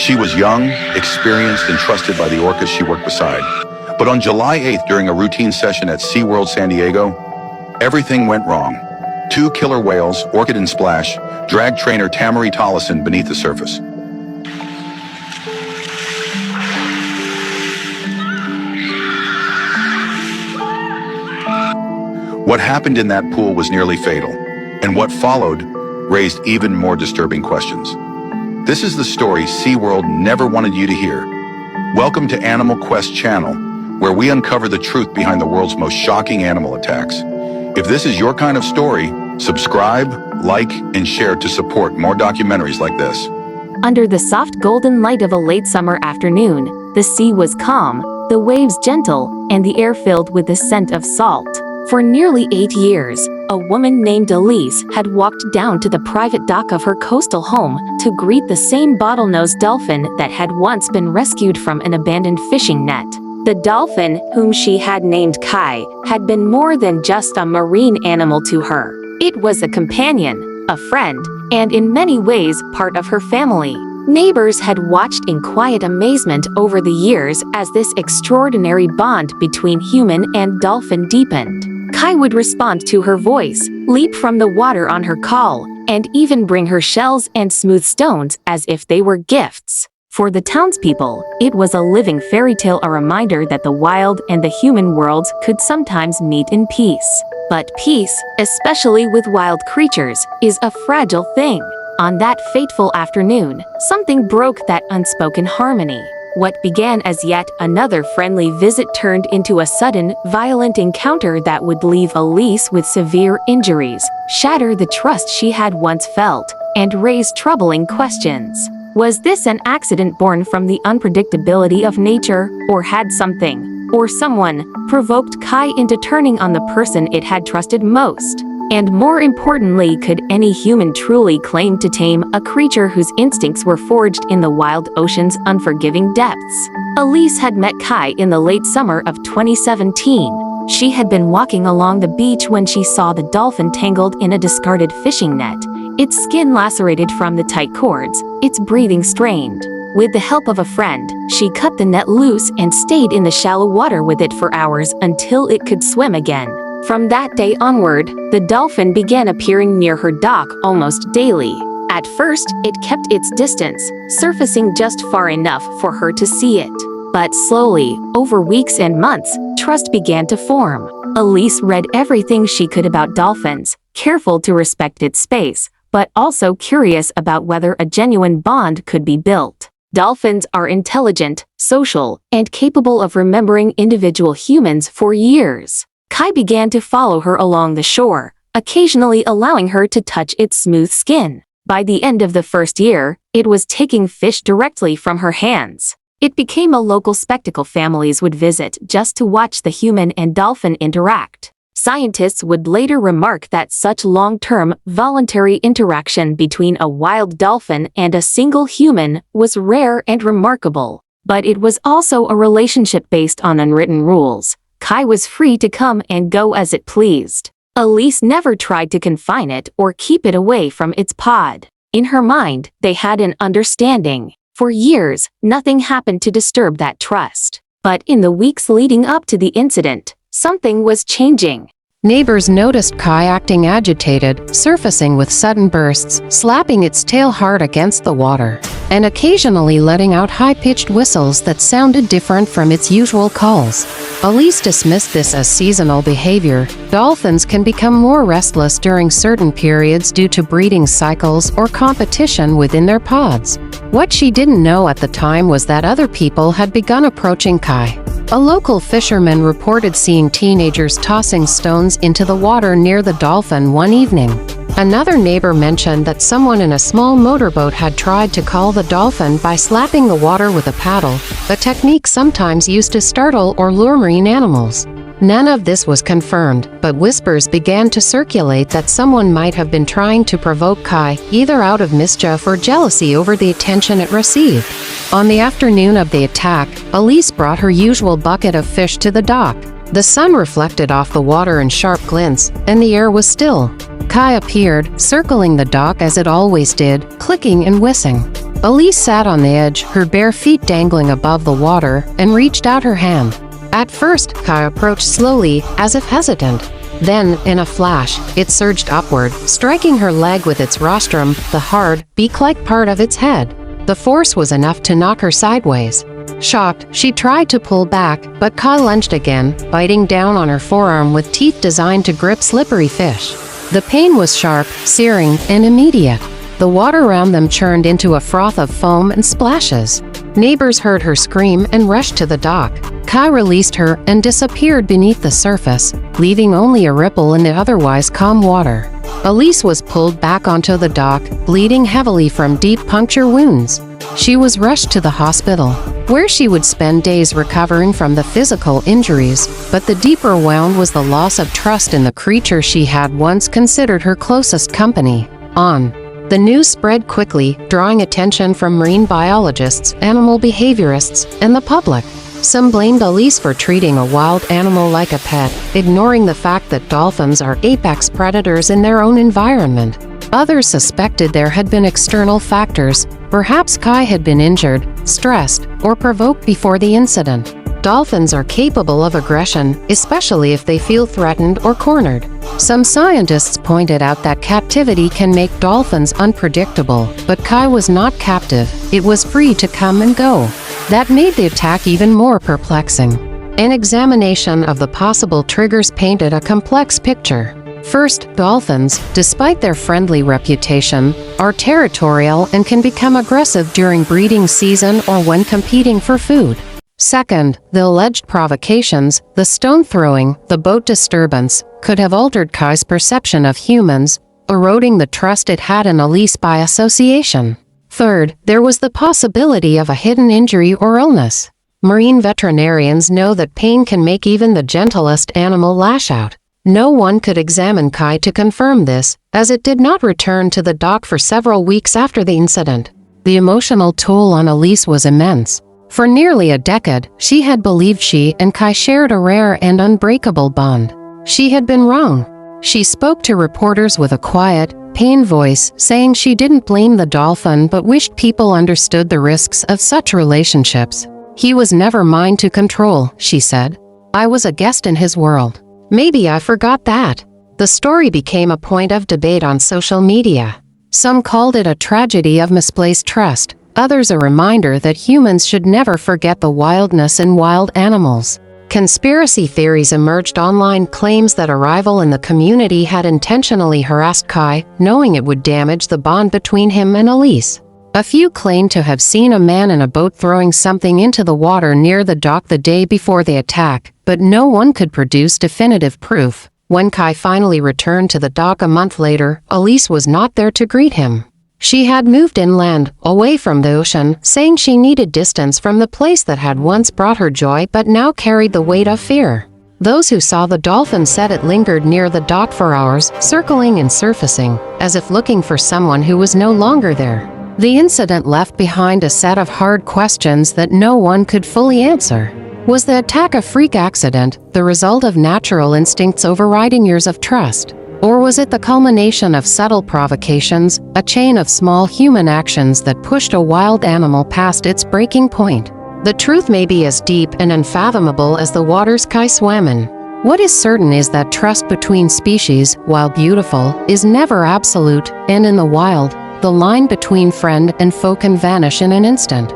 She was young, experienced, and trusted by the orcas she worked beside. But on July 8th, during a routine session at SeaWorld San Diego, everything went wrong. Two killer whales, Orchid and Splash, dragged trainer Tamari Tollison beneath the surface. What happened in that pool was nearly fatal, and what followed raised even more disturbing questions. This is the story SeaWorld never wanted you to hear. Welcome to Animal Quest channel, where we uncover the truth behind the world's most shocking animal attacks. If this is your kind of story, subscribe, like, and share to support more documentaries like this. Under the soft golden light of a late summer afternoon, the sea was calm, the waves gentle, and the air filled with the scent of salt. For nearly 8 years, a woman named Elise had walked down to the private dock of her coastal home to greet the same bottlenose dolphin that had once been rescued from an abandoned fishing net. The dolphin, whom she had named Kai, had been more than just a marine animal to her. It was a companion, a friend, and in many ways part of her family. Neighbors had watched in quiet amazement over the years as this extraordinary bond between human and dolphin deepened. Kai would respond to her voice, leap from the water on her call, and even bring her shells and smooth stones as if they were gifts. For the townspeople, it was a living fairy tale, a reminder that the wild and the human worlds could sometimes meet in peace. But peace, especially with wild creatures, is a fragile thing. On that fateful afternoon, something broke that unspoken harmony. What began as yet another friendly visit turned into a sudden, violent encounter that would leave Elise with severe injuries, shatter the trust she had once felt, and raise troubling questions. Was this an accident born from the unpredictability of nature, or had something, or someone, provoked Kai into turning on the person it had trusted most? And more importantly, could any human truly claim to tame a creature whose instincts were forged in the wild ocean's unforgiving depths? Elise had met Kai in the late summer of 2017. She had been walking along the beach when she saw the dolphin tangled in a discarded fishing net, its skin lacerated from the tight cords, its breathing strained. With the help of a friend, she cut the net loose and stayed in the shallow water with it for hours until it could swim again. From that day onward, the dolphin began appearing near her dock almost daily. At first, it kept its distance, surfacing just far enough for her to see it. But slowly, over weeks and months, trust began to form. Elise read everything she could about dolphins, careful to respect its space, but also curious about whether a genuine bond could be built. Dolphins are intelligent, social, and capable of remembering individual humans for years. Kai began to follow her along the shore, occasionally allowing her to touch its smooth skin. By the end of the first year, it was taking fish directly from her hands. It became a local spectacle families would visit just to watch the human and dolphin interact. Scientists would later remark that such long-term, voluntary interaction between a wild dolphin and a single human was rare and remarkable. But it was also a relationship based on unwritten rules. Kai was free to come and go as it pleased. Elise never tried to confine it or keep it away from its pod. In her mind, they had an understanding. For years, nothing happened to disturb that trust. But in the weeks leading up to the incident, something was changing. Neighbors noticed Kai acting agitated, surfacing with sudden bursts, slapping its tail hard against the water, and occasionally letting out high-pitched whistles that sounded different from its usual calls. Elise dismissed this as seasonal behavior. Dolphins can become more restless during certain periods due to breeding cycles or competition within their pods. What she didn't know at the time was that other people had begun approaching Kai. A local fisherman reported seeing teenagers tossing stones into the water near the dolphin one evening. Another neighbor mentioned that someone in a small motorboat had tried to call the dolphin by slapping the water with a paddle, a technique sometimes used to startle or lure marine animals. None of this was confirmed, but whispers began to circulate that someone might have been trying to provoke Kai, either out of mischief or jealousy over the attention it received. On the afternoon of the attack, Elise brought her usual bucket of fish to the dock. The sun reflected off the water in sharp glints, and the air was still. Kai appeared, circling the dock as it always did, clicking and whistling. Elise sat on the edge, her bare feet dangling above the water, and reached out her hand. At first, Kai approached slowly, as if hesitant. Then, in a flash, it surged upward, striking her leg with its rostrum, the hard, beak-like part of its head. The force was enough to knock her sideways. Shocked, she tried to pull back, but Kai lunged again, biting down on her forearm with teeth designed to grip slippery fish. The pain was sharp, searing, and immediate. The water around them churned into a froth of foam and splashes. Neighbors heard her scream and rushed to the dock. Kai released her and disappeared beneath the surface, leaving only a ripple in the otherwise calm water. Elise was pulled back onto the dock, bleeding heavily from deep puncture wounds. She was rushed to the hospital, where she would spend days recovering from the physical injuries, but the deeper wound was the loss of trust in the creature she had once considered her closest company. The news spread quickly, drawing attention from marine biologists, animal behaviorists, and the public. Some blamed Elise for treating a wild animal like a pet, ignoring the fact that dolphins are apex predators in their own environment. Others suspected there had been external factors. Perhaps Kai had been injured, stressed, or provoked before the incident. Dolphins are capable of aggression, especially if they feel threatened or cornered. Some scientists pointed out that captivity can make dolphins unpredictable, but Kai was not captive. It was free to come and go. That made the attack even more perplexing. An examination of the possible triggers painted a complex picture. First, dolphins, despite their friendly reputation, are territorial and can become aggressive during breeding season or when competing for food. Second, the alleged provocations, the stone throwing, the boat disturbance, could have altered Kai's perception of humans, eroding the trust it had in Elise by association. Third, there was the possibility of a hidden injury or illness. Marine veterinarians know that pain can make even the gentlest animal lash out. No one could examine Kai to confirm this, as it did not return to the dock for several weeks after the incident. The emotional toll on Elise was immense. For nearly a decade, she had believed she and Kai shared a rare and unbreakable bond. She had been wrong. She spoke to reporters with a quiet, pained voice, saying she didn't blame the dolphin but wished people understood the risks of such relationships. "He was never mine to control," she said. "I was a guest in his world. Maybe I forgot that." The story became a point of debate on social media. Some called it a tragedy of misplaced trust, others a reminder that humans should never forget the wildness in wild animals. Conspiracy theories emerged online, claims that a rival in the community had intentionally harassed Kai, knowing it would damage the bond between him and Elise. A few claimed to have seen a man in a boat throwing something into the water near the dock the day before the attack, but no one could produce definitive proof. When Kai finally returned to the dock a month later, Elise was not there to greet him. She had moved inland, away from the ocean, saying she needed distance from the place that had once brought her joy but now carried the weight of fear. Those who saw the dolphin said it lingered near the dock for hours, circling and surfacing, as if looking for someone who was no longer there. The incident left behind a set of hard questions that no one could fully answer. Was the attack a freak accident, the result of natural instincts overriding years of trust? Or was it the culmination of subtle provocations, a chain of small human actions that pushed a wild animal past its breaking point? The truth may be as deep and unfathomable as the waters Kai swam in. What is certain is that trust between species, while beautiful, is never absolute, and in the wild, the line between friend and foe can vanish in an instant.